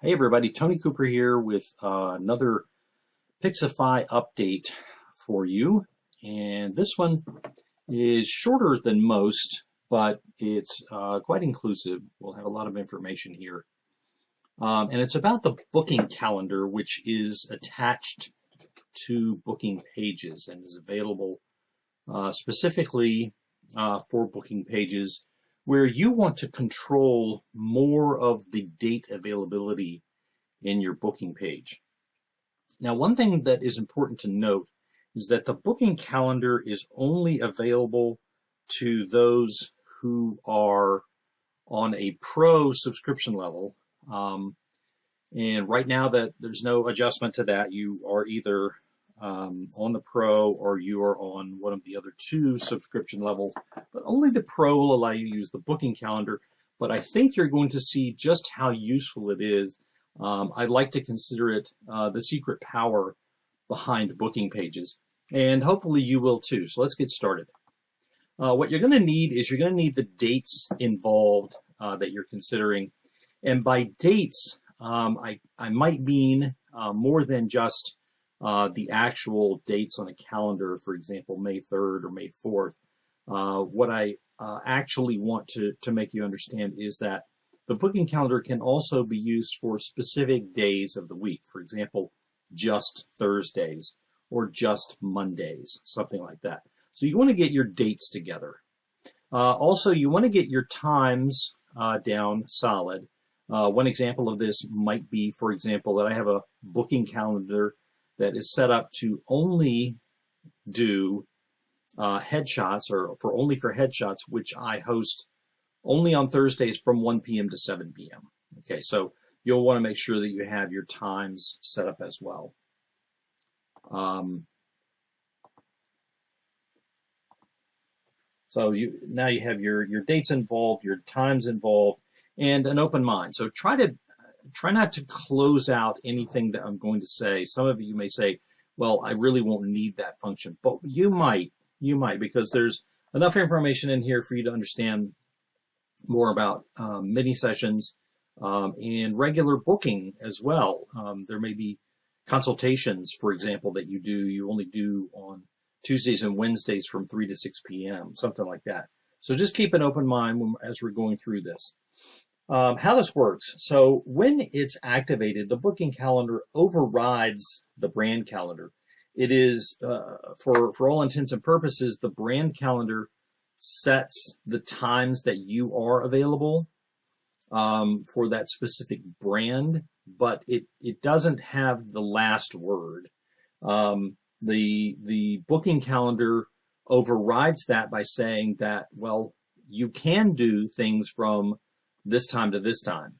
Hey everybody, Tony Cooper here with another Pixify update for you. And this one is shorter than most, but it's quite inclusive. We'll have a lot of information here. And it's about the booking calendar, which is attached to booking pages and is available specifically for booking pages where you want to control more of the date availability in your booking page. Now, one thing that is important to note is that the booking calendar is only available to those who are on a pro subscription level. And right now that there's no adjustment to that, you are either on the Pro or you are on one of the other two subscription levels, but only the Pro will allow you to use the booking calendar. But I think you're going to see just how useful it is. I'd like to consider it the secret power behind booking pages, and hopefully you will too. So let's get started. What you're going to need is you're going to need the dates involved that you're considering. And by dates, I might mean more than just the actual dates on a calendar, for example, May 3rd or May 4th. What I actually want to make you understand is that the booking calendar can also be used for specific days of the week. For example, just Thursdays or just Mondays, something like that. So you want to get your dates together. Also, you want to get your times down solid. One example of this might be, for example, that I have a booking calendar that is set up to only do headshots, or only for headshots, which I host only on Thursdays from 1 p.m. to 7 p.m. Okay, so you'll want to make sure that you have your times set up as well. So now you have your dates involved, your times involved, and an open mind. So try not to close out anything that I'm going to say. Some of you may say, well, I really won't need that function, but you might, because there's enough information in here for you to understand more about mini sessions and regular booking as well. There may be consultations, for example, that you only do on Tuesdays and Wednesdays from 3 to 6 p.m., something like that. So just keep an open mind as we're going through this. How this works. So when it's activated, the booking calendar overrides the brand calendar. It is, for all intents and purposes, the brand calendar sets the times that you are available for that specific brand, but it doesn't have the last word. The booking calendar overrides that by saying that, well, you can do things from this time to this time,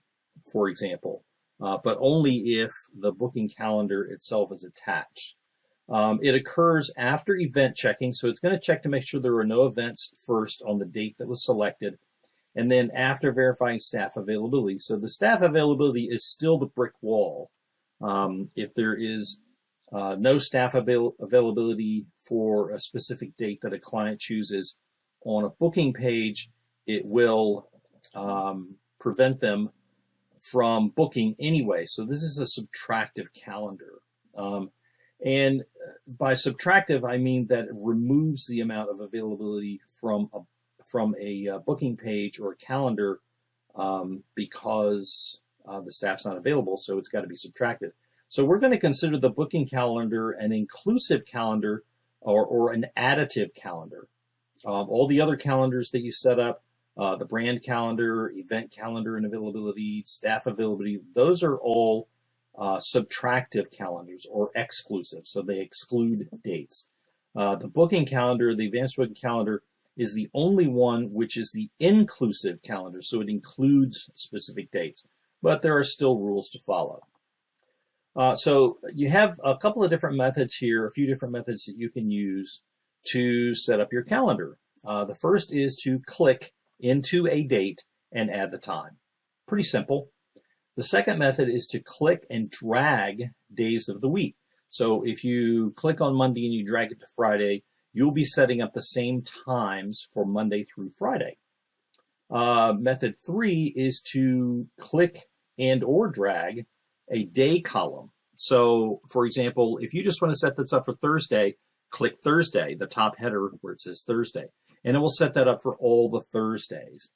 for example, but only if the booking calendar itself is attached. It occurs after event checking, so it's going to check to make sure there are no events first on the date that was selected, and then after verifying staff availability. So the staff availability is still the brick wall. If there is no staff availability for a specific date that a client chooses on a booking page, it will prevent them from booking anyway. So this is a subtractive calendar. And by subtractive, I mean that it removes the amount of availability from a booking page or a calendar because the staff's not available, so it's got to be subtracted. So we're going to consider the booking calendar an inclusive calendar or an additive calendar. All the other calendars that you set up, the brand calendar, event calendar and availability, staff availability, those are all subtractive calendars or exclusive, so they exclude dates. The booking calendar, the advanced booking calendar, is the only one which is the inclusive calendar, so it includes specific dates, but there are still rules to follow. So you have a couple of different methods here, a few different methods that you can use to set up your calendar. The first is to click into a date and add the time. Pretty simple. The second method is to click and drag days of the week. So if you click on Monday and you drag it to Friday, you'll be setting up the same times for Monday through Friday. Method 3 is to click and or drag a day column. So for example, if you just want to set this up for Thursday, click Thursday, the top header where it says Thursday, and it will set that up for all the Thursdays.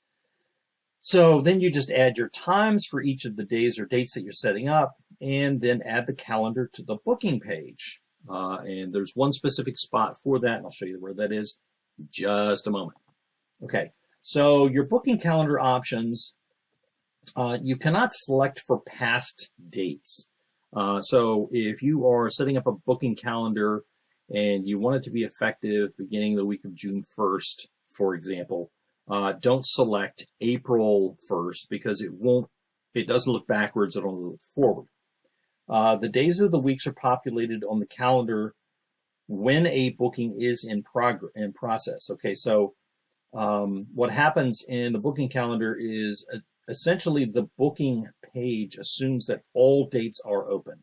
So then you just add your times for each of the days or dates that you're setting up, and then add the calendar to the booking page. And there's one specific spot for that, and I'll show you where that is in just a moment. Okay, so your booking calendar options, you cannot select for past dates. So if you are setting up a booking calendar and you want it to be effective beginning the week of June 1st, for example, don't select April 1st because it doesn't look backwards, it only looks forward. The days of the weeks are populated on the calendar when a booking is in process. Okay, so what happens in the booking calendar is essentially the booking page assumes that all dates are open.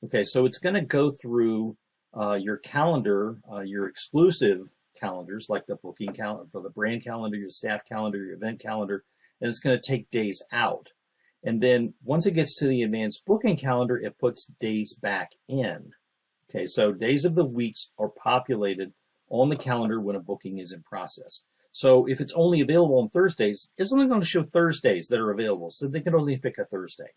Okay, so it's going to go through your calendar, your exclusive calendars, like the booking calendar for the brand calendar, your staff calendar, your event calendar, and it's going to take days out. And then once it gets to the advanced booking calendar, it puts days back in. Okay, so days of the weeks are populated on the calendar when a booking is in process. So if it's only available on Thursdays, it's only going to show Thursdays that are available, so they can only pick a Thursday.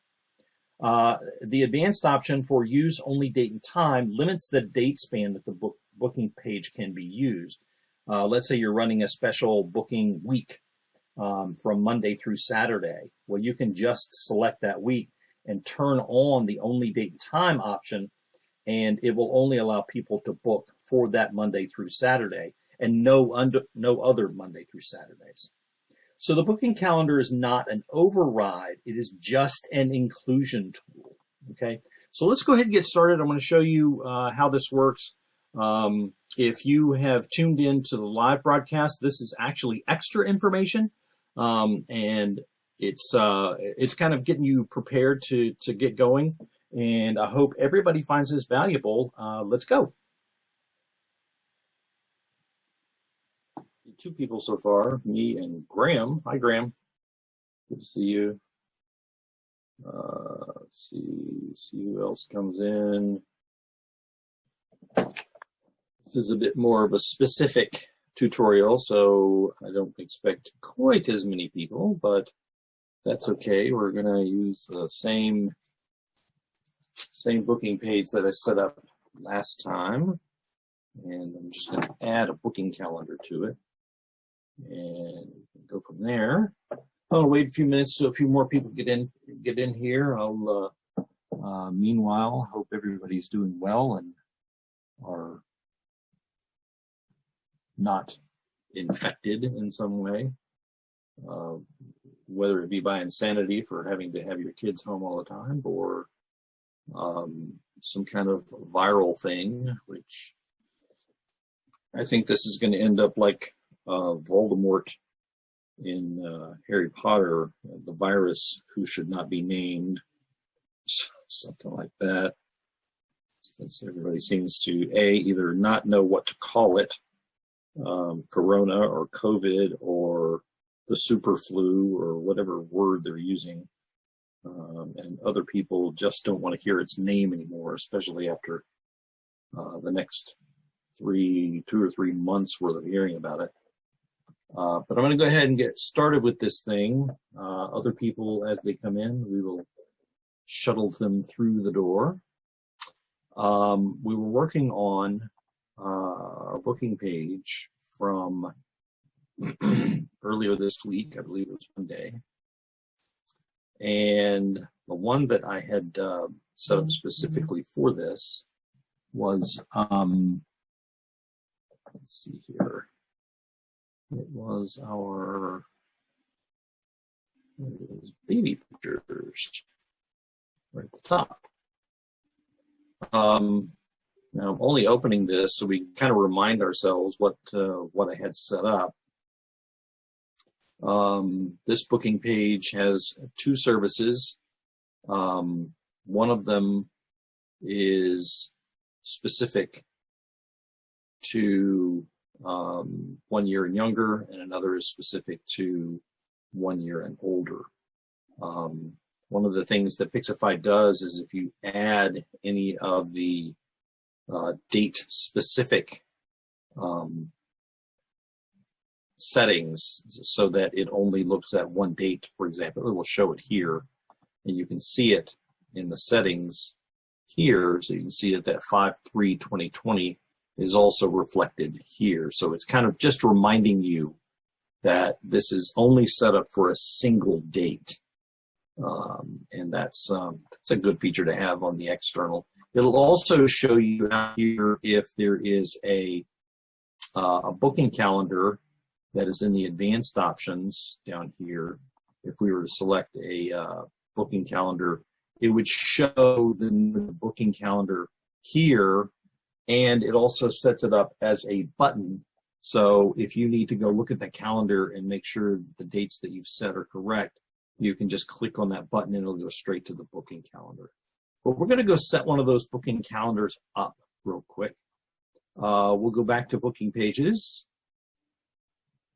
The advanced option for use only date and time limits the date span that the booking page can be used. Let's say you're running a special booking week from Monday through Saturday. Well, you can just select that week and turn on the only date and time option, and it will only allow people to book for that Monday through Saturday and no other Monday through Saturdays. So the booking calendar is not an override, it is just an inclusion tool. Okay, so let's go ahead and get started. I'm going to show you how this works. If you have tuned in to the live broadcast, this is actually extra information, and it's kind of getting you prepared to get going. And I hope everybody finds this valuable. Let's go. Two people so far, me and Graham. Hi, Graham. Good to see you. Let's see who else comes in. This is a bit more of a specific tutorial, so I don't expect quite as many people, but that's okay. We're going to use the same booking page that I set up last time, and I'm just going to add a booking calendar to it. And go from there. I'll wait a few minutes so a few more people get in here. I'll meanwhile hope everybody's doing well and are not infected in some way, whether it be by insanity for having to have your kids home all the time, or some kind of viral thing, which I think this is going to end up like Voldemort in Harry Potter, the virus who should not be named, something like that, since everybody seems to either not know what to call it, corona or COVID or the super flu or whatever word they're using, and other people just don't want to hear its name anymore, especially after the next 2 or 3 months worth of hearing about it. But I'm going to go ahead and get started with this thing. Other people, as they come in, we will shuttle them through the door. We were working on our booking page from earlier this week. I believe it was Monday. And the one that I had set up specifically for this was, let's see here. It was our baby pictures right at the top. Now I'm only opening this so we kind of remind ourselves what I had set up. This booking page has 2 services. One of them is specific to 1 year and younger, and another is specific to 1 year and older. one of the things that Pixify does is if you add any of the date-specific settings so that it only looks at one date, for example, it will show it here, and you can see it in the settings here, so you can see that 5/3/2020 is also reflected here. So it's kind of just reminding you that this is only set up for a single date, and that's a good feature to have on the external. It'll also show you out here if there is a booking calendar that is in the advanced options down here. If we were to select a booking calendar, it would show the booking calendar here, and it also sets it up as a button. So if you need to go look at the calendar and make sure the dates that you've set are correct, you can just click on that button and it'll go straight to the booking calendar. But we're going to go set one of those booking calendars up real quick. We'll go back to booking pages.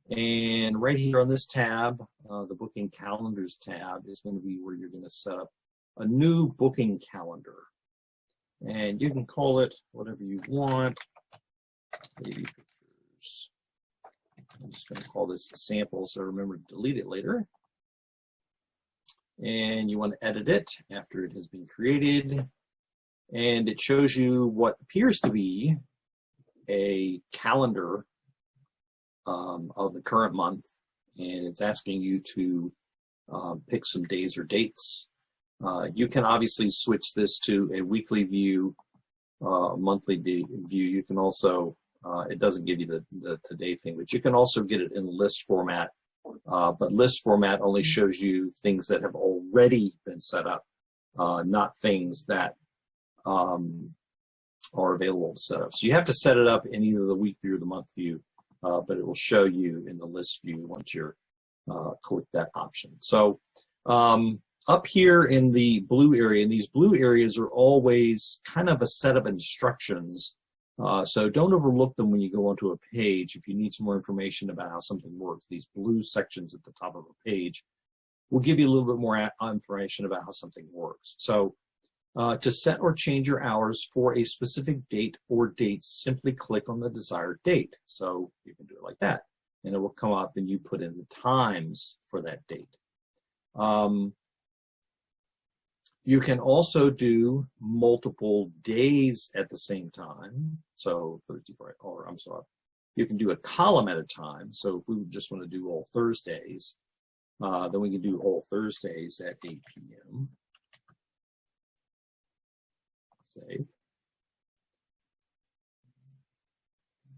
And right here on this tab, the booking calendars tab is going to be where you're going to set up a new booking calendar. And you can call it whatever you want. Baby pictures. I'm just going to call this sample so remember to delete it later. And you want to edit it after it has been created. And it shows you what appears to be a calendar of the current month, and it's asking you to pick some days or dates. You can obviously switch this to a weekly view, monthly view. You can also, it doesn't give you the today thing, but you can also get it in list format. But list format only shows you things that have already been set up, not things that are available to set up. So you have to set it up in either the week view or the month view. But it will show you in the list view once you're click that option. So up here in the blue area, and these blue areas are always kind of a set of instructions. So don't overlook them when you go onto a page. If you need some more information about how something works, these blue sections at the top of a page will give you a little bit more information about how something works. So to set or change your hours for a specific date or dates, simply click on the desired date. So you can do it like that, and it will come up and you put in the times for that date. You can also do multiple days at the same time. So Thursday, Friday, or I'm sorry, you can do a column at a time. So if we just want to do all Thursdays, then we can do all Thursdays at 8 p.m. Save.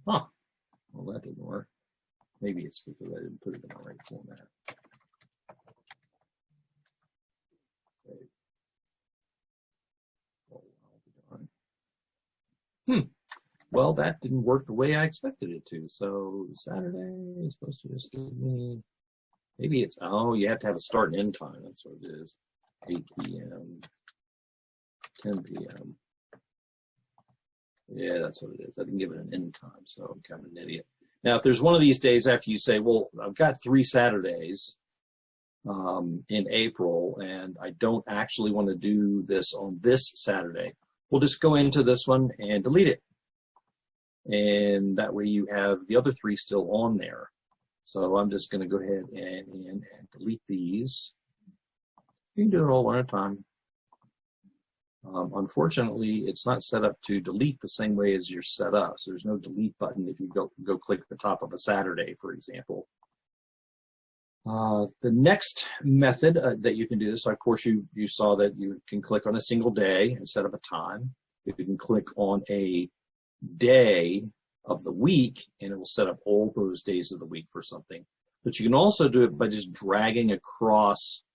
Huh. Well, that didn't work. Maybe it's because I didn't put it in the right format. Save. Well, that didn't work the way I expected it to. So Saturday is supposed to just give me, maybe it's, oh, you have to have a start and end time. That's what it is. 8 p.m., 10 p.m. Yeah, that's what it is. I didn't give it an end time, so I'm kind of an idiot. Now, if there's one of these days after you say, well, I've got 3 Saturdays in April, and I don't actually want to do this on this Saturday, we'll just go into this one and delete it. And that way you have the other 3 still on there. So I'm just going to go ahead and delete these. You can do it all one at a time. Unfortunately, it's not set up to delete the same way as you're set up. So there's no delete button if you go click the top of a Saturday, for example. The next method that you can do this, of course, you saw that you can click on a single day instead of a time. You can click on a day of the week, and it will set up all those days of the week for something. But you can also do it by just dragging across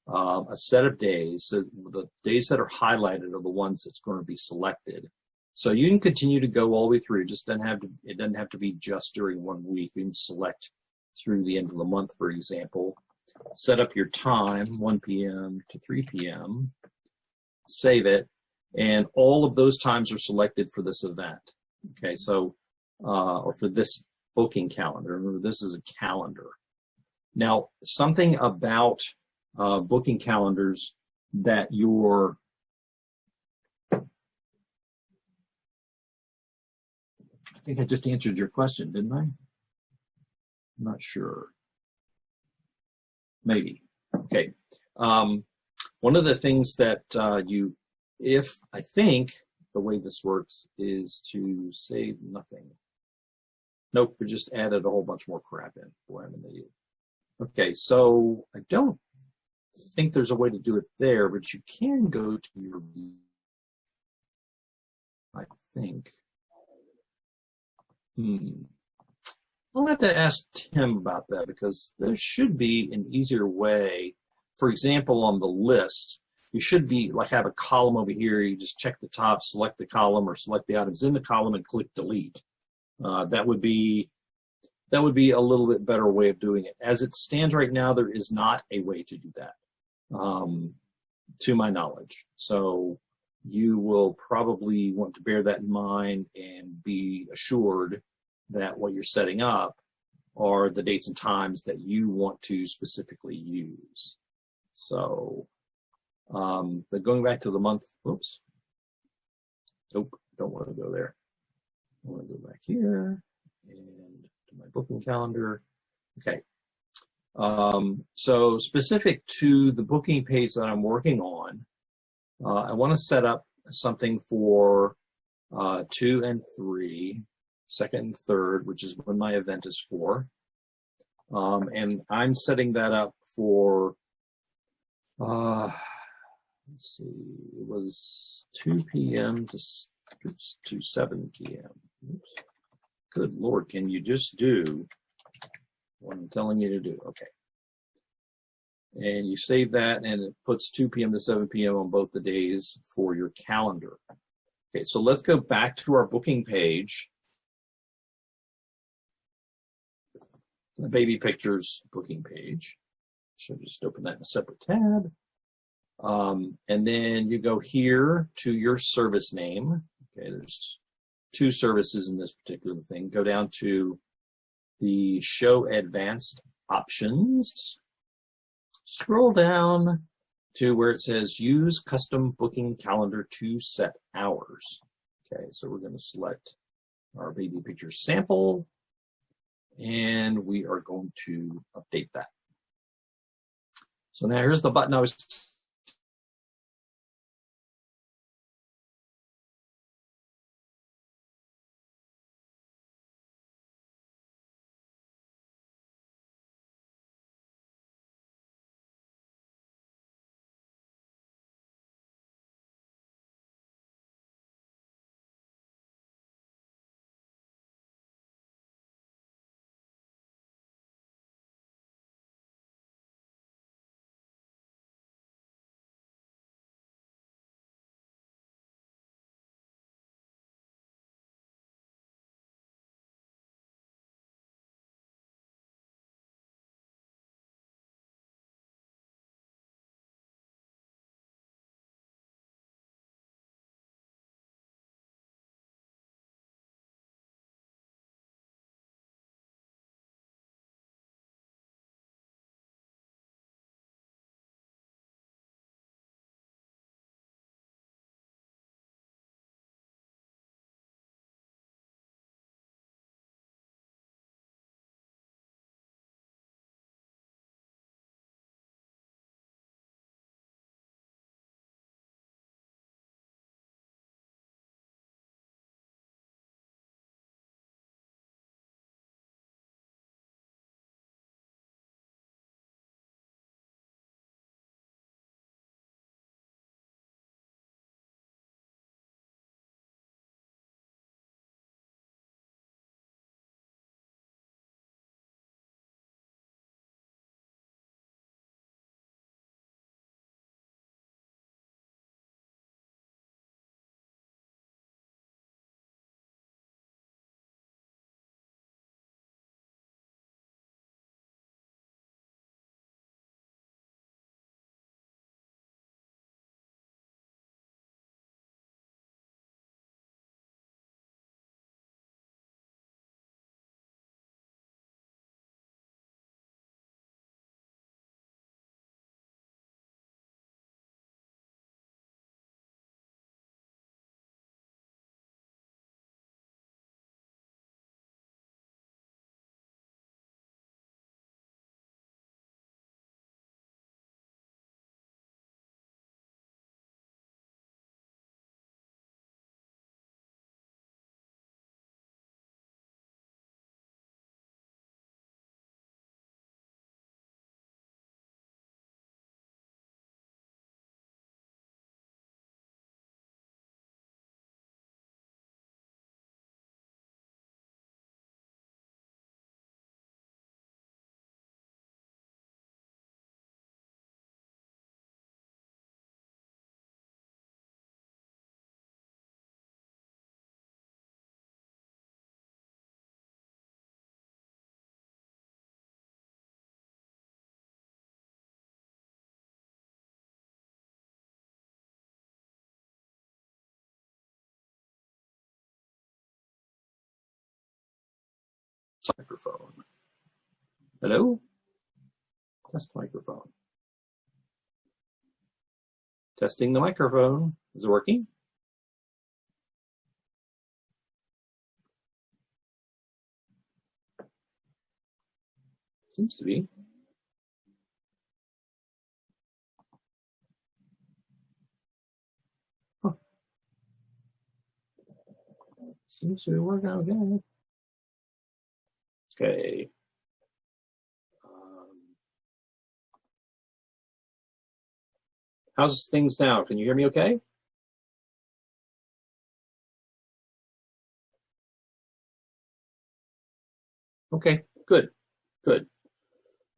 a set of days. So the days that are highlighted are the ones that's going to be selected. So you can continue to go all the way through. It doesn't have to be just during one week. You can select through the end of the month, for example. Set up your time, 1 p.m. to 3 p.m. Save it, and all of those times are selected for this event. Okay, so or for this booking calendar. Remember, this is a calendar. Now, something about booking calendars that your I think I just answered your question, didn't I? I'm not sure. Maybe. Okay. One of the things that I think the way this works is to save nothing. Nope, we just added a whole bunch more crap in. Boy, I'm an idiot. Okay, so I don't think there's a way to do it there, but you can go to your, I think. I'll have to ask Tim about that because there should be an easier way. For example, on the list, you should be like have a column over here. You just check the top, select the column, or select the items in the column and click delete. That would be a little bit better way of doing it. As it stands right now, there is not a way to do that, to my knowledge. So you will probably want to bear that in mind and be assured that what you're setting up are the dates and times that you want to specifically use. So, but going back to the month, oops, nope, don't want to go there. I want to go back here and to my booking calendar. Okay. So specific to the booking page that I'm working on, I want to set up something for 2 and 3, 2nd and 3rd, which is when my event is for. And I'm setting that up for, let's see, it was 2 p.m. to 7 p.m. Oops. Good Lord, can you just do what I'm telling you to do? Okay. And you save that, and it puts 2 p.m. to 7 p.m. on both the days for your calendar. Okay, so let's go back to our booking page. The baby pictures booking page. Should just open that in a separate tab. And then you go here to your service name. Okay, there's 2 services in this particular thing. Go down to the show advanced options. Scroll down to where it says use custom booking calendar to set hours. Okay, so we're going to select our baby picture sample, and we are going to update that. So now here's the button I was microphone. Hello? Test microphone. Testing the microphone. Is it working? Seems to be. Huh. Seems to be working out okay. Okay. How's things now? Can you hear me okay? Okay, good, good.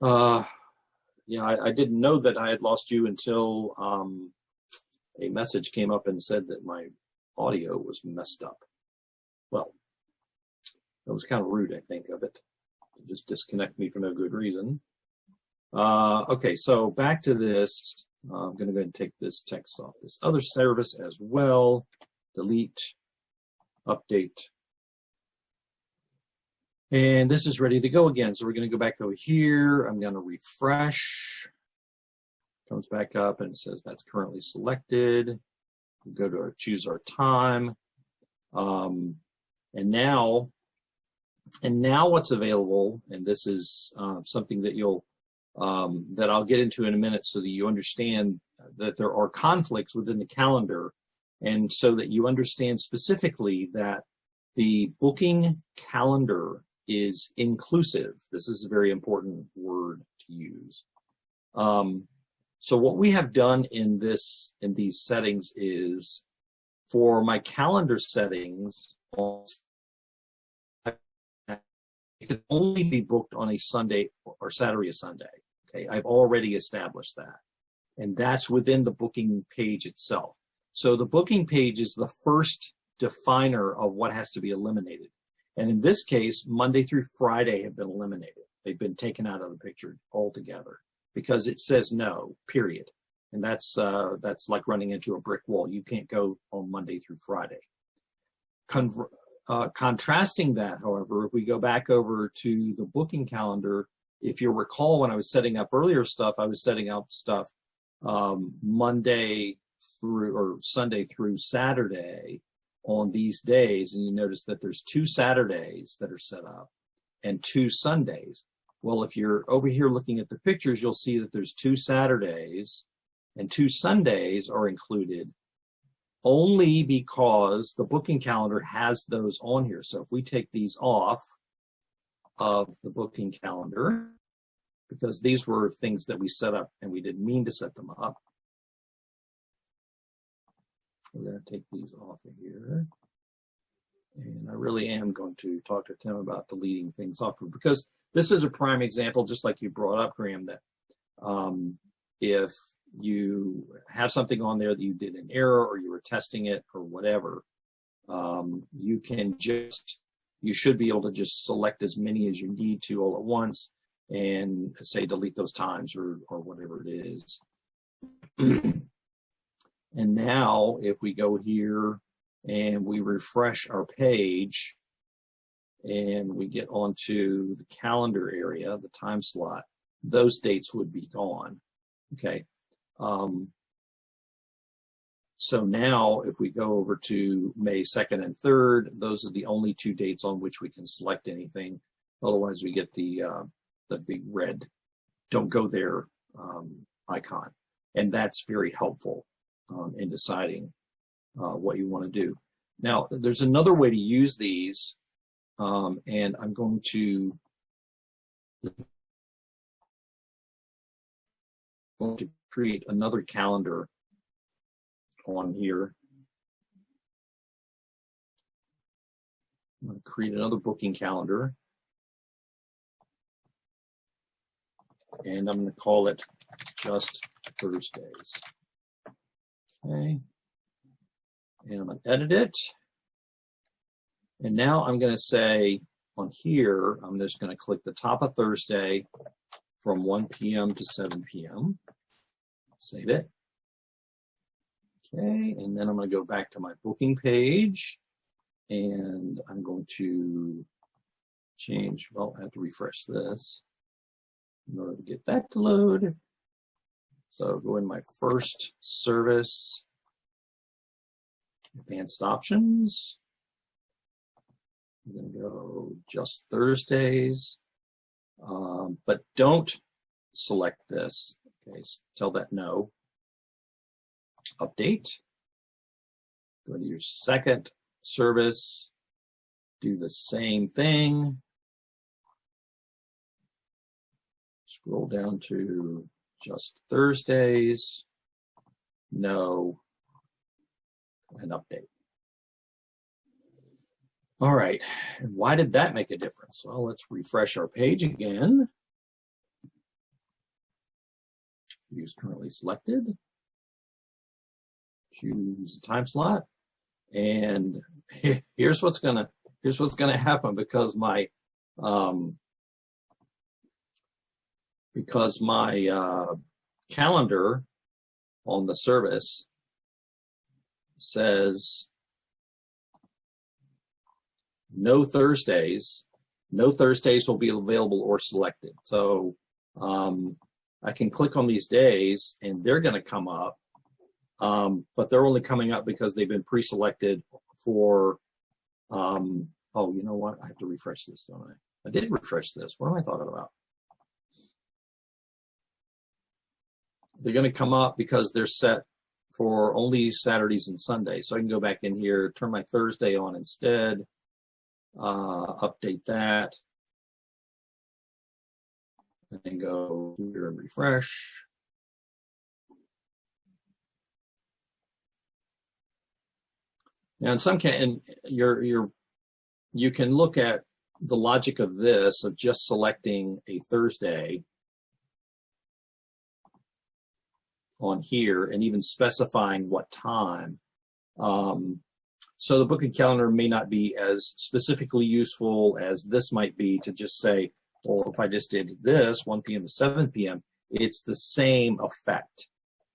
Yeah, I didn't know that I had lost you until a message came up and said that my audio was messed up. Well, that was kind of rude, I think, of it. To just disconnect me for no good reason. Okay, so back to this. I'm going to go ahead and take this text off this other service as well. Delete, update. And this is ready to go again. So we're going to go back over here. I'm going to refresh. Comes back up and it says that's currently selected. We go to our choose our time. And now what's available, and this is something that that I'll get into in a minute so that you understand that there are conflicts within the calendar, and so that you understand specifically that the booking calendar is inclusive. This is a very important word to use. So what we have done in these settings is, for my calendar settings, it can only be booked on a Sunday or Saturday or Sunday. Okay, I've already established that. And that's within the booking page itself. So the booking page is the first definer of what has to be eliminated. And in this case, Monday through Friday have been eliminated. They've been taken out of the picture altogether because it says no, period. And that's like running into a brick wall. You can't go on Monday through Friday. Contrasting that, however, if we go back over to the booking calendar, if you recall when I was setting up earlier stuff, I was setting up stuff Monday through or Sunday through Saturday on these days, and you notice that there's 2 Saturdays that are set up and 2 Sundays. Well, if you're over here looking at the pictures, you'll see that there's 2 Saturdays and 2 Sundays are included only because the booking calendar has those on here. So if we take these off of the booking calendar, because these were things that we set up and we didn't mean to set them up, we're going to take these off of here. And I really am going to talk to Tim about deleting things off, because this is a prime example, just like you brought up, Graham, that if you have something on there that you did an error or you were testing it or whatever, you should be able to just select as many as you need to all at once and say delete those times or whatever it is. And now if we go here and we refresh our page and we get onto the calendar area, the time slot, those dates would be gone. Okay. So now if we go over to May 2nd and 3rd, those are the only 2 dates on which we can select anything. Otherwise we get the big red don't go there icon. And that's very helpful in deciding what you want to do. Now, there's another way to use these, and I'm going to create another calendar on here. I'm going to create another booking calendar, and I'm going to call it just Thursdays. Okay, and I'm going to edit it. And now I'm going to say on here, I'm just going to click the top of Thursday from 1 p.m. to 7 p.m. Save it. Okay, and then I'm going to go back to my booking page, and I'm going to change. Well, I have to refresh this in order to get that to load. So go in my first service, advanced options. I'm going to go just Thursdays, but don't select this. Okay, tell that no. Update. Go to your second service. Do the same thing. Scroll down to just Thursdays. No. And update. All right, and why did that make a difference? Well, let's refresh our page again. Use currently selected. Choose time slot, and here's what's gonna happen because my calendar on the service says no Thursdays. No Thursdays will be available or selected. So I can click on these days and they're going to come up, but they're only coming up because they've been pre-selected for, oh, you know what? I have to refresh this, don't I? I did refresh this. What am I talking about? They're going to come up because they're set for only Saturdays and Sundays. So I can go back in here, turn my Thursday on instead, update that, and then go here and refresh. Now in some case, you can look at the logic of this, of just selecting a Thursday on here and even specifying what time. So the booking calendar may not be as specifically useful as this might be to just say, well, if I just did this 1 p.m. to 7 p.m., it's the same effect.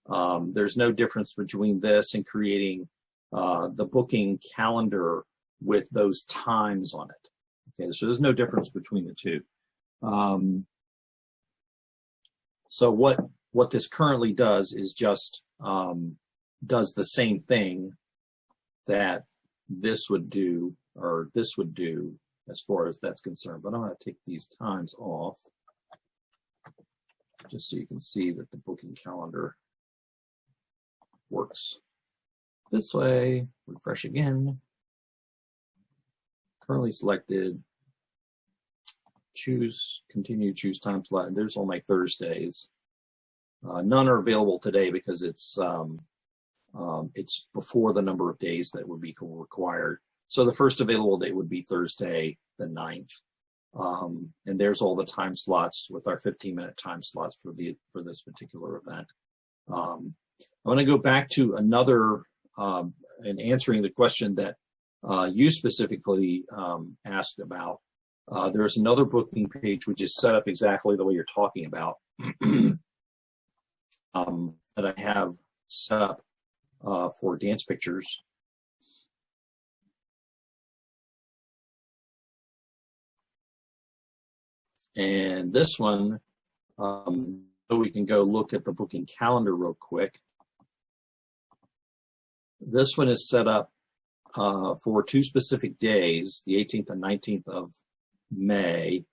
There's no difference between this and creating the booking calendar with those times on it. Okay, so there's no difference between the two. So what this currently does is just does the same thing that this would do, or this would do, as far as that's concerned. But I'm going to take these times off just so you can see that the booking calendar works this way. Refresh again. Currently selected. Choose, continue, choose time slot. And there's all my Thursdays. None are available today because it's before the number of days that would be required. So the first available date would be Thursday the 9th. And there's all the time slots with our 15-minute time slots for this particular event. I'm going to go back to another and answering the question that you specifically asked about. There's another booking page which is set up exactly the way you're talking about that I have set up for dance pictures. And this one, so we can go look at the booking calendar real quick. This one is set up for 2 specific days, the 18th and 19th of May.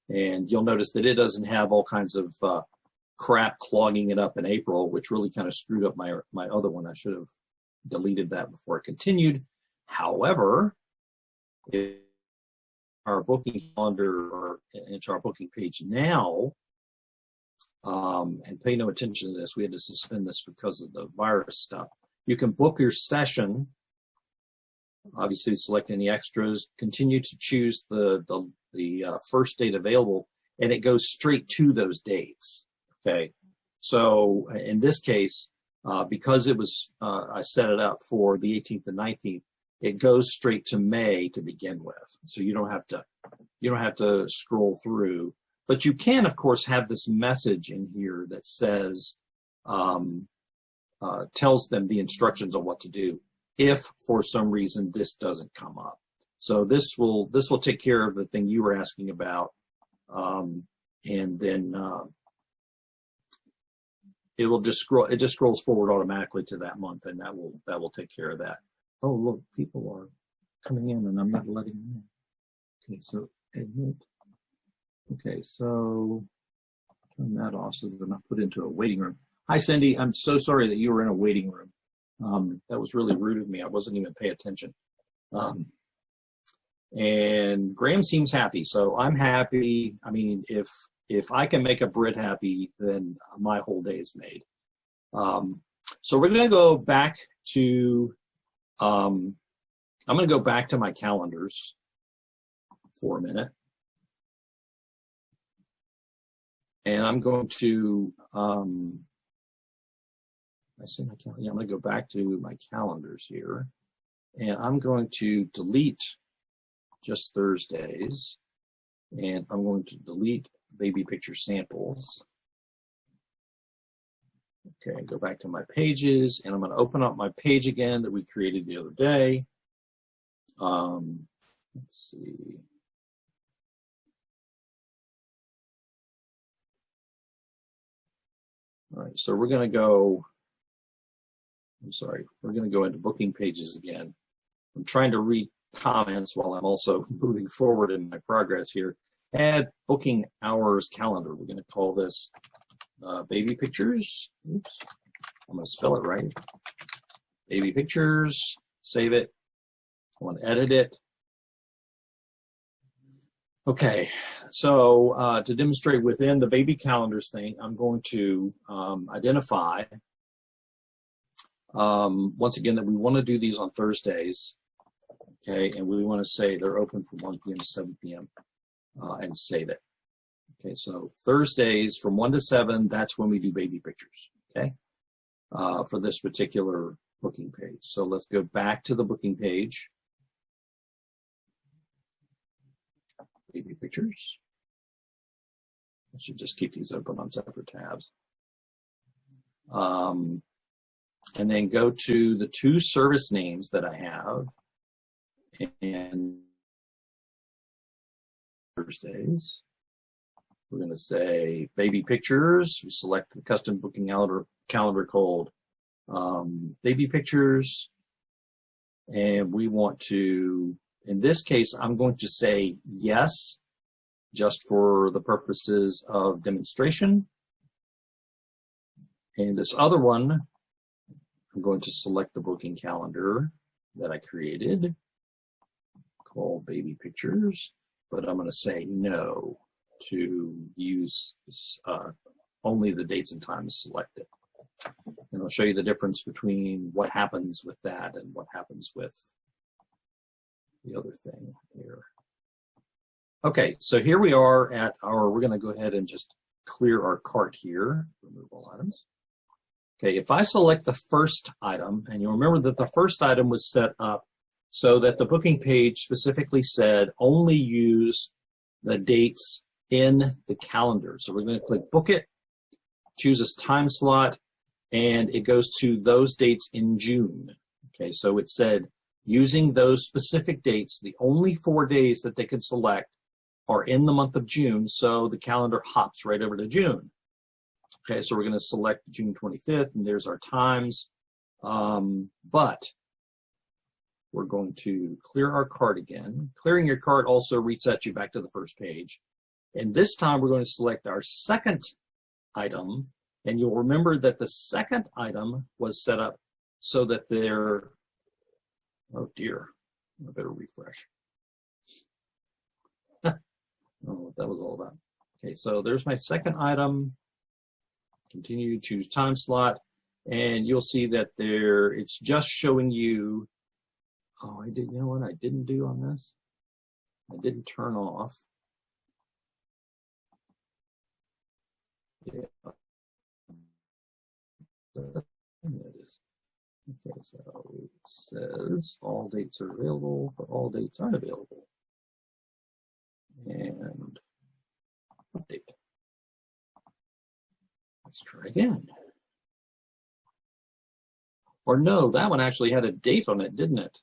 And you'll notice that it doesn't have all kinds of crap clogging it up in April, which really kind of screwed up my other one. I should have deleted that before I continued. However, if our booking calendar or into our booking page now, and pay no attention to this, we had to suspend this because of the virus stuff. You can book your session, obviously select any extras, continue to choose the first date available, and it goes straight to those dates. Okay, so in this case, because it was I set it up for the 18th and 19th, it goes straight to May to begin with. So you don't have to scroll through, but you can, of course, have this message in here that says, tells them the instructions on what to do if for some reason this doesn't come up. So this will take care of the thing you were asking about, and then it will just scroll. It just scrolls forward automatically to that month, and that will take care of that. Oh, look, people are coming in, and I'm not letting them in. Okay, so admit. Okay, so turn that off so they're not put into a waiting room. Hi, Cindy. I'm so sorry that you were in a waiting room. That was really rude of me. I wasn't even paying attention. And Graham seems happy, so I'm happy. I mean, if I can make a Brit happy, then my whole day is made. So we're going to go back to, I'm going to go back to my calendars for a minute. And I'm going to, I see my calendar. Yeah, I'm going to go back to my calendars here. And I'm going to delete just Thursdays. And I'm going to delete baby picture samples. Okay, go back to my pages, and I'm going to open up my page again that we created the other day. Let's see. All right, so we're going to go, we're going to go into booking pages again. I'm trying to read comments while I'm also moving forward in my progress here. Add booking hours calendar. We're going to call this baby pictures. Oops, I'm going to spell it right. Baby pictures, save it. I want to edit it. Okay, so to demonstrate within the baby calendars thing, I'm going to identify, once again, that we want to do these on Thursdays, okay, and we want to say they're open from 1 p.m. to 7 p.m. And save it. Okay, so Thursdays from 1 to 7, that's when we do baby pictures, okay, for this particular booking page. So let's go back to the booking page. Baby pictures. I should just keep these open on separate tabs. And then go to the two service names that I have. And Thursdays. We're going to say baby pictures. We select the custom booking calendar called baby pictures. And we want to, in this case, I'm going to say yes, just for the purposes of demonstration. And this other one, I'm going to select the booking calendar that I created called baby pictures, but I'm going to say no to use only the dates and times selected. And I'll show you the difference between what happens with that and what happens with the other thing here. Okay, so here we are at our, we're going to go ahead and just clear our cart here, remove all items. Okay, if I select the first item, and you'll remember that the first item was set up so that the booking page specifically said only use the dates in the calendar. So we're going to click book it, choose this time slot, and it goes to those dates in June. Okay, so it said using those specific dates, the only 4 days that they can select are in the month of June, so the calendar hops right over to June. Okay, so we're going to select June 25th, and there's our times. But we're going to clear our cart again. Clearing your cart also resets you back to the first page. And this time we're going to select our second item, and you'll remember that the second item was set up so that they're, oh dear, I better refresh. I don't know what that was all about. Okay, so there's my second item. Continue to choose time slot, and you'll see that there, it's just showing you, oh, I did, you know what I didn't do on this? I didn't turn off. Yeah. There it is. Okay, so it says all dates are available, but all dates aren't available. And update. Let's try again. Or no, that one actually had a date on it, didn't it?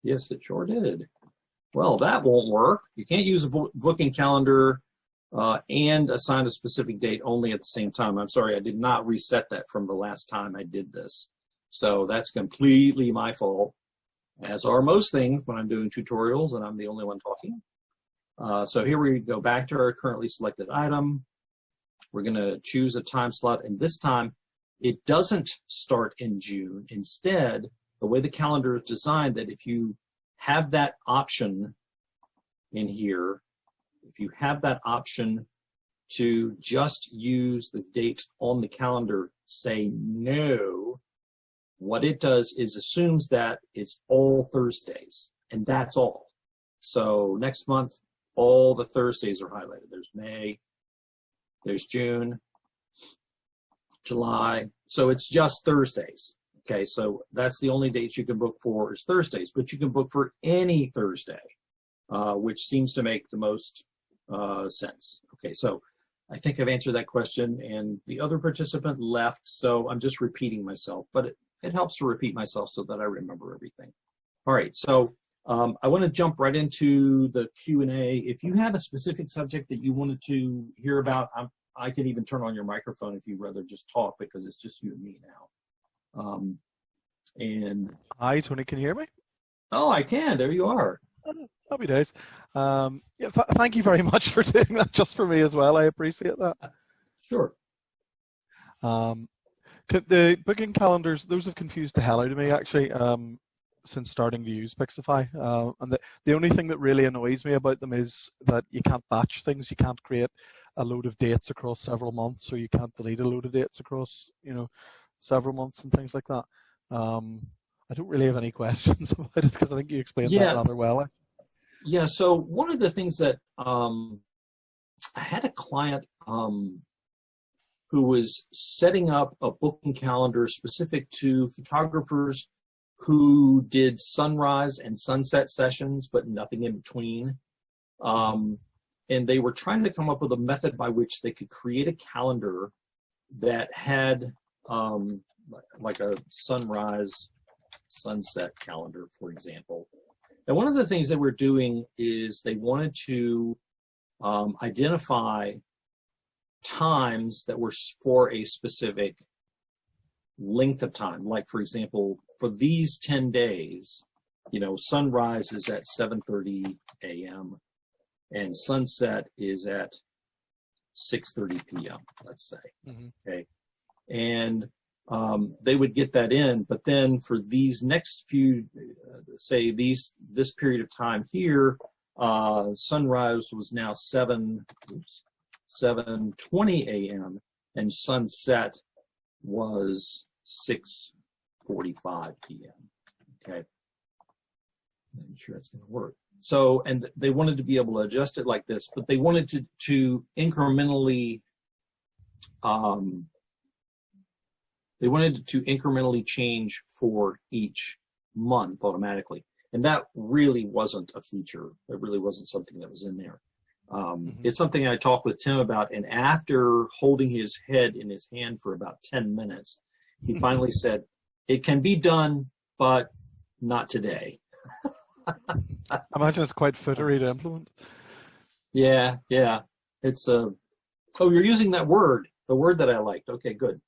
Yes, it sure did. Well, that won't work. You can't use a booking calendar and assign a specific date only at the same time. I'm sorry, I did not reset that from the last time I did this. So that's completely my fault, as are most things when I'm doing tutorials and I'm the only one talking. So here we go back to our currently selected item. We're going to choose a time slot, and this time it doesn't start in June. Instead, the way the calendar is designed, that if you have that option in here, if you have that option to just use the date on the calendar, say no, what it does is assumes that it's all Thursdays, and that's all. So next month, all the Thursdays are highlighted. There's May, there's June, July. So it's just Thursdays. Okay, so that's the only dates you can book for is Thursdays, but you can book for any Thursday, which seems to make the most sense. Okay, so I think I've answered that question, and the other participant left, so I'm just repeating myself, but it helps to repeat myself so that I remember everything. All right, so I want to jump right into the Q&A. If you have a specific subject that you wanted to hear about, I can even turn on your microphone if you'd rather just talk, because it's just you and me now. And hi, Tony, can you hear me? Oh, I can. There you are. Happy days. Yeah, thank you very much for doing that just for me as well. I appreciate that. Sure. The booking calendars, those have confused the hell out of me actually since starting to use Pixify. And the only thing that really annoys me about them is that you can't batch things. You can't create a load of dates across several months, or you can't delete a load of dates across, several months and things like that. I don't really have any questions about it because I think you explained that rather well. Yeah, so one of the things that I had a client who was setting up a booking calendar specific to photographers who did sunrise and sunset sessions, but nothing in between. And they were trying to come up with a method by which they could create a calendar that had like a sunrise sunset calendar, for example. And one of the things that we're doing is they wanted to identify times that were for a specific length of time. Like, for example, for these 10 days, sunrise is at 7:30 a.m. and sunset is at 6:30 p.m., let's say. Mm-hmm. Okay. And they would get that in, but then for these next few, say this period of time here, sunrise was now 7:20 a.m. and sunset was 6:45 p.m. Okay, I'm sure that's going to work. So, and they wanted to be able to adjust it like this, but they wanted to incrementally. They wanted to incrementally change for each month automatically. And that really wasn't a feature. That really wasn't something that was in there. It's something I talked with Tim about, and after holding his head in his hand for about 10 minutes, he finally said, it can be done, but not today. I imagine it's quite footery to implement. Yeah. It's oh, you're using that word, the word that I liked. Okay, good.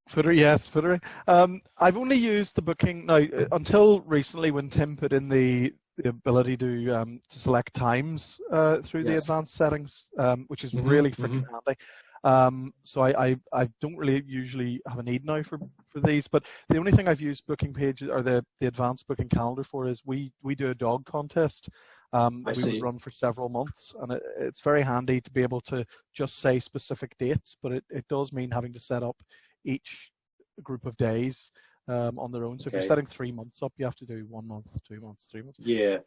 Footer, yes, footer. I've only used the booking now until recently when Tim put in the ability to select times through the advanced settings, which is really freaking handy. So I don't really usually have a need now for these, but the only thing I've used booking pages or the advanced booking calendar for is we do a dog contest that we would run for several months, and it's very handy to be able to just say specific dates, but it does mean having to set up each group of days on their own. So if you're setting 3 months up, you have to do 1 month, 2 months, 3 months. Yeah,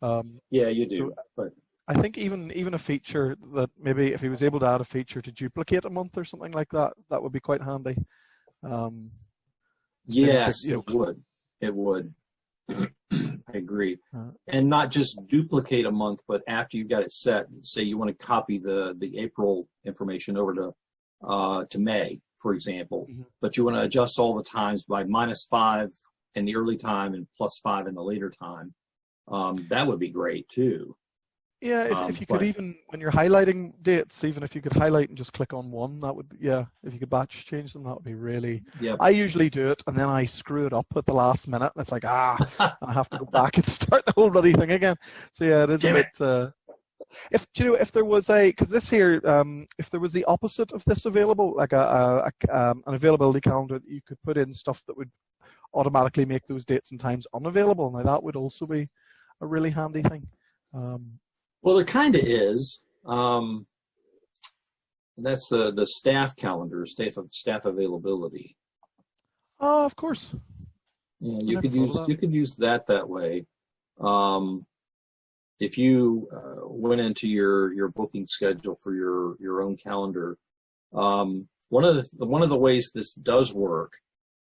you do. So but I think even a feature that maybe if he was able to add a feature to duplicate a month or something like that, that would be quite handy. Yes, it would. It would. I agree. And not just duplicate a month, but after you got it set, say you want to copy the April information over to May, for example, but you want to adjust all the times by -5 in the early time and +5 in the later time. That would be great too. Yeah, if you could, even when you're highlighting dates, even if you could highlight and just click on one, that would, yeah, if you could batch change them, that would be really. Yep. I usually do it and then I screw it up at the last minute, and it's like, and I have to go back and start the whole bloody thing again. So yeah, it is a bit. If you know, if there was because this here, if there was the opposite of this available, like an availability calendar that you could put in stuff that would automatically make those dates and times unavailable. Now that would also be a really handy thing. Well, there kind of is. That's the staff calendar, staff availability. Oh, of course. Yeah, you could use that way. If you went into your booking schedule for your own calendar, one of the ways this does work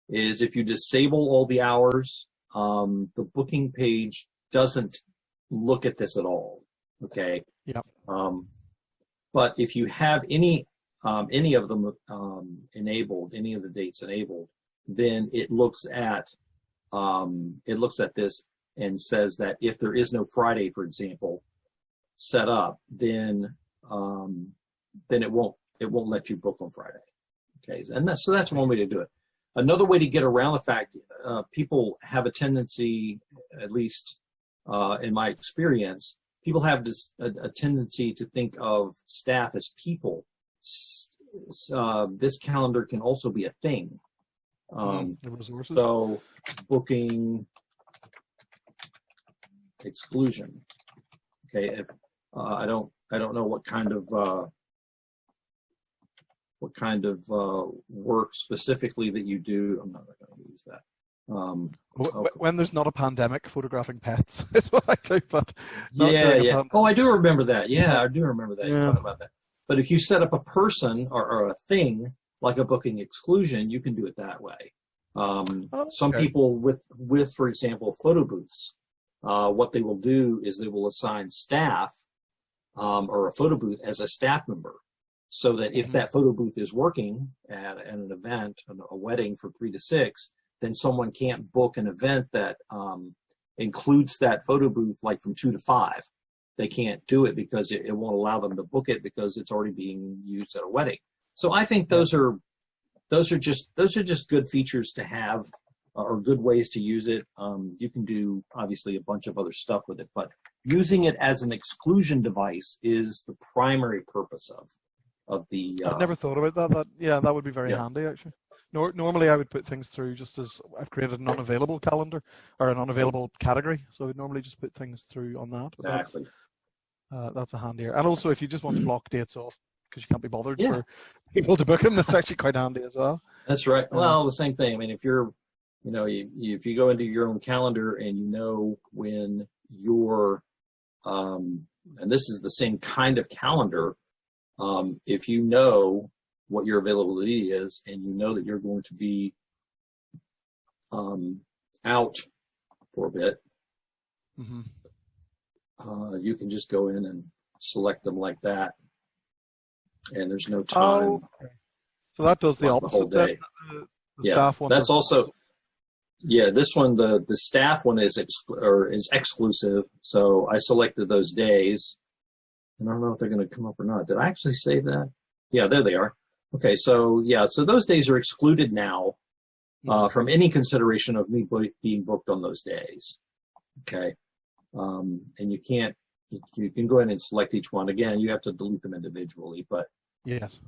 is if you disable all the hours, the booking page doesn't look at this at all. Okay. Yeah. But if you have any of them enabled, any of the dates enabled, then it looks at this and says that if there is no Friday, for example, set up, then it won't let you book on Friday. Okay, and that's one way to do it. Another way to get around the fact people have a tendency, at least in my experience, people have a tendency to think of staff as people. This calendar can also be a thing. The resources. So booking exclusion. Okay, if I don't know what kind of work specifically that you do. I'm not going to use that. When there's not a pandemic, photographing pets is what I do. But yeah. Oh, I do remember that. Yeah, I do remember that. You're talking about that. But if you set up a person or a thing like a booking exclusion, you can do it that way. Some people with, for example, photo booths, what they will do is they will assign staff or a photo booth as a staff member, so that if that photo booth is working at an event, a wedding from 3 to 6, then someone can't book an event that includes that photo booth like from 2 to 5. They can't do it because it won't allow them to book it because it's already being used at a wedding. So I think those are just good features to have, or good ways to use it. You can do obviously a bunch of other stuff with it, but using it as an exclusion device is the primary purpose of the. I've never thought about that. That would be very handy actually. Normally I would put things through just as I've created an unavailable calendar or an unavailable category, so I would normally just put things through on that. Exactly. That's a handier. And also if you just want to block dates off because you can't be bothered for people to book them, that's actually quite handy as well. That's right. Well, the same thing. I mean, if you're, if you go into your own calendar and you know when your, and this is the same kind of calendar, if you know what your availability is and you know that you're going to be out for a bit, you can just go in and select them like that, and there's no time. So that does the opposite. The whole day. The staff one. That's also. Yeah, this one, the staff one is exclusive. So I selected those days, and I don't know if they're going to come up or not. Did I actually save that? Yeah, there they are. Okay, so so those days are excluded now from any consideration of me being booked on those days. Okay, and you can go in and select each one. Again, you have to delete them individually, but yes.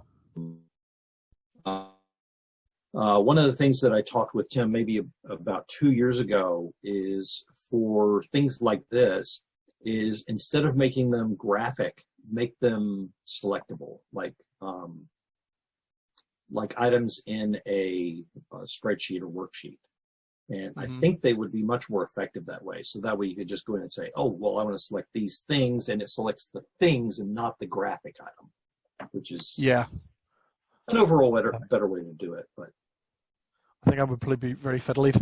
One of the things that I talked with Tim maybe about 2 years ago is for things like this is instead of making them graphic, make them selectable, like items in a spreadsheet or worksheet. And I think they would be much more effective that way. So that way you could just go in and say, oh, well, I want to select these things, and it selects the things and not the graphic item, which is an overall better way to do it. But I think that would probably be very fiddly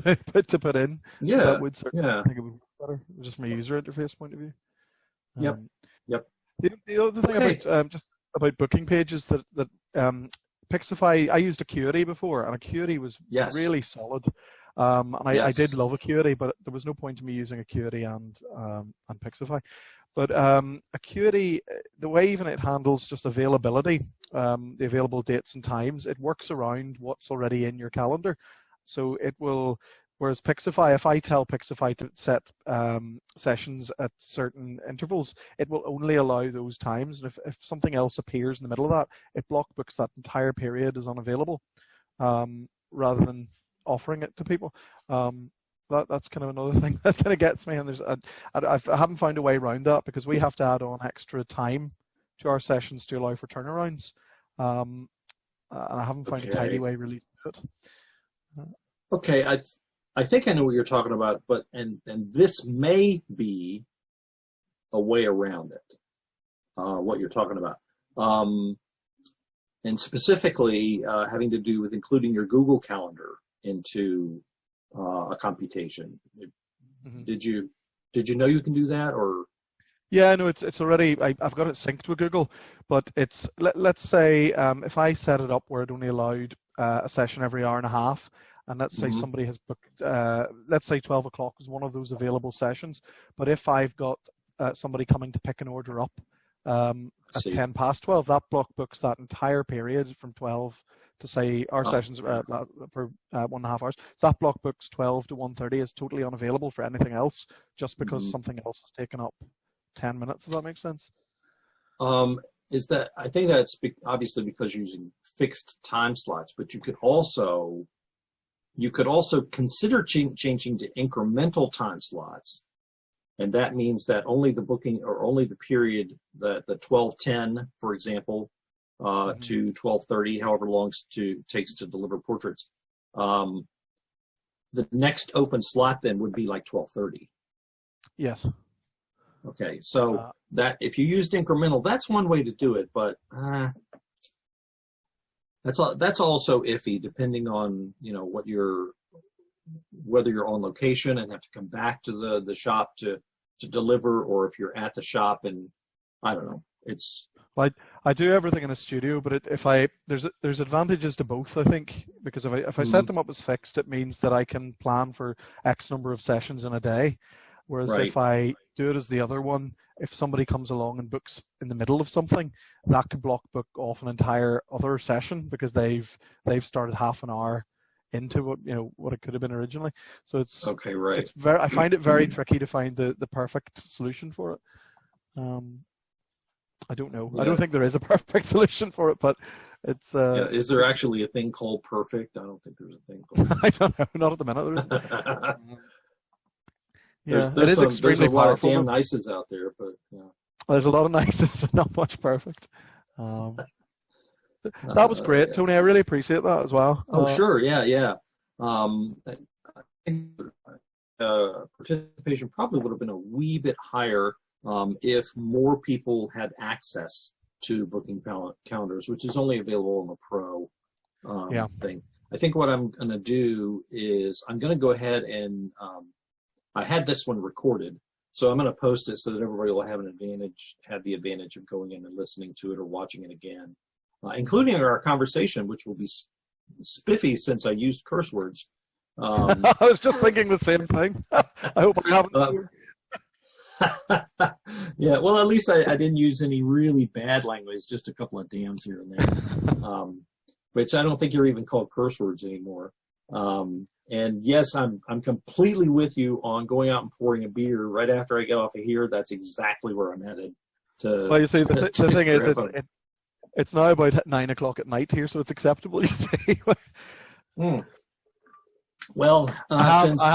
to put in. Yeah. That would certainly, I think it would be better, just from a user interface point of view. Yep. The other thing about booking pages that Pixify, I used Acuity before, and Acuity was really solid. And I did Yes. love Acuity, but there was no point in me using Acuity and Pixify. But Acuity, the way even it handles just availability, the available dates and times, it works around what's already in your calendar. So it will, whereas Pixify, if I tell Pixify to set sessions at certain intervals, it will only allow those times. And if something else appears in the middle of that, it block books that entire period as unavailable, rather than offering it to people. That's kind of another thing that kind of gets me, and I haven't found a way around that, because we have to add on extra time to our sessions to allow for turnarounds, and I haven't found a tidy way really to do it. Okay, I think I know what you're talking about, but and this may be a way around it. What you're talking about, and specifically having to do with including your Google Calendar into a computation. Mm-hmm. Did you know you can do that, or? Yeah, no, it's already, I've got it synced with Google, but it's, let's say if I set it up where it only allowed a session every hour and a half, and let's say somebody has booked, let's say 12 o'clock is one of those available sessions, but if I've got somebody coming to pick an order up at 10 past 12, that block books that entire period from 12 to, say, our sessions for 1.5 hours. So that block books 12 to 1:30 is totally unavailable for anything else, just because something else has taken up 10 minutes, if that makes sense. Is that, I think that's obviously because you're using fixed time slots, but you could also consider changing to incremental time slots, and that means that only the booking, or only the period, the 12:10, for example, to 12:30, however long it takes to deliver portraits. The next open slot then would be like 12:30. Yes. Okay, so that if you used incremental, that's one way to do it, but that's also iffy, depending on whether you're on location and have to come back to the shop to deliver, or if you're at the shop, and I don't know. It's, well, I do everything in a studio, but there's advantages to both, I think, because if I set them up as fixed, it means that I can plan for X number of sessions in a day. Whereas if I do it as the other one, if somebody comes along and books in the middle of something, that could block book off an entire other session, because they've started half an hour into what it could have been originally. So it's okay, right. It's I find it very tricky to find the perfect solution for it. I don't know. Yeah. I don't think there is a perfect solution for it, but it's. Is there actually a thing called perfect? I don't think there's a thing called. I don't know. Not at the minute. There isn't. There's it is extremely a lot powerful. Of damn nices out there, but yeah. There's a lot of nices, but not much perfect. That was great, Tony. I really appreciate that as well. Oh, sure, yeah. I think participation probably would have been a wee bit higher if more people had access to booking calendars, which is only available on the Pro thing. I think what I'm going to do is I'm going to go ahead and I had this one recorded, so I'm going to post it so that everybody will have the advantage of going in and listening to it or watching it again, including our conversation, which will be spiffy since I used curse words. I was just thinking the same thing. I hope I haven't. Yeah, well, at least I didn't use any really bad language, just a couple of damns here and there, which I don't think you're even called curse words anymore. And yes, I'm completely with you on going out and pouring a beer right after I get off of here. That's exactly where I'm headed. Well, you see, the thing is, it's now about 9 o'clock at night here, so it's acceptable. You see. Well,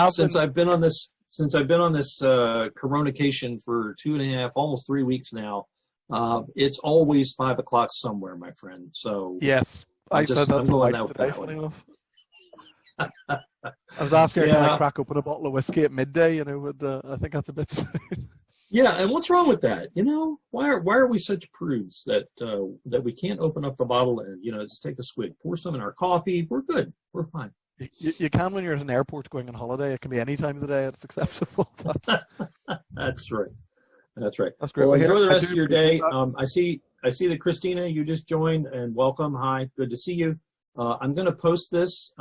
since I've been on this Coronication for 2.5, almost 3 weeks now, it's always 5 o'clock somewhere, my friend. So yes, I said that to Mike today. Funny enough. I was asking her, can I crack open a bottle of whiskey at midday? I think that's a bit soon. Yeah, and what's wrong with that? Why are we such prudes that we can't open up the bottle and just take a swig, pour some in our coffee? We're good. We're fine. You can when you're at an airport going on holiday. It can be any time of the day. It's acceptable. That's right. That's right. That's great. Well, enjoy the rest of your day. I see that Christina, you just joined, and welcome. Hi, good to see you. I'm going to post this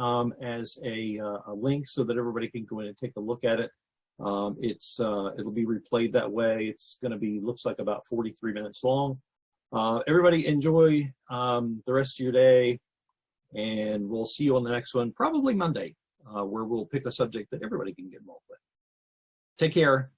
as a link so that everybody can go in and take a look at it. It'll be replayed that way. It's going to be, looks like about 43 minutes long. Everybody enjoy the rest of your day, and we'll see you on the next one, probably Monday, where we'll pick a subject that everybody can get involved with. Take care.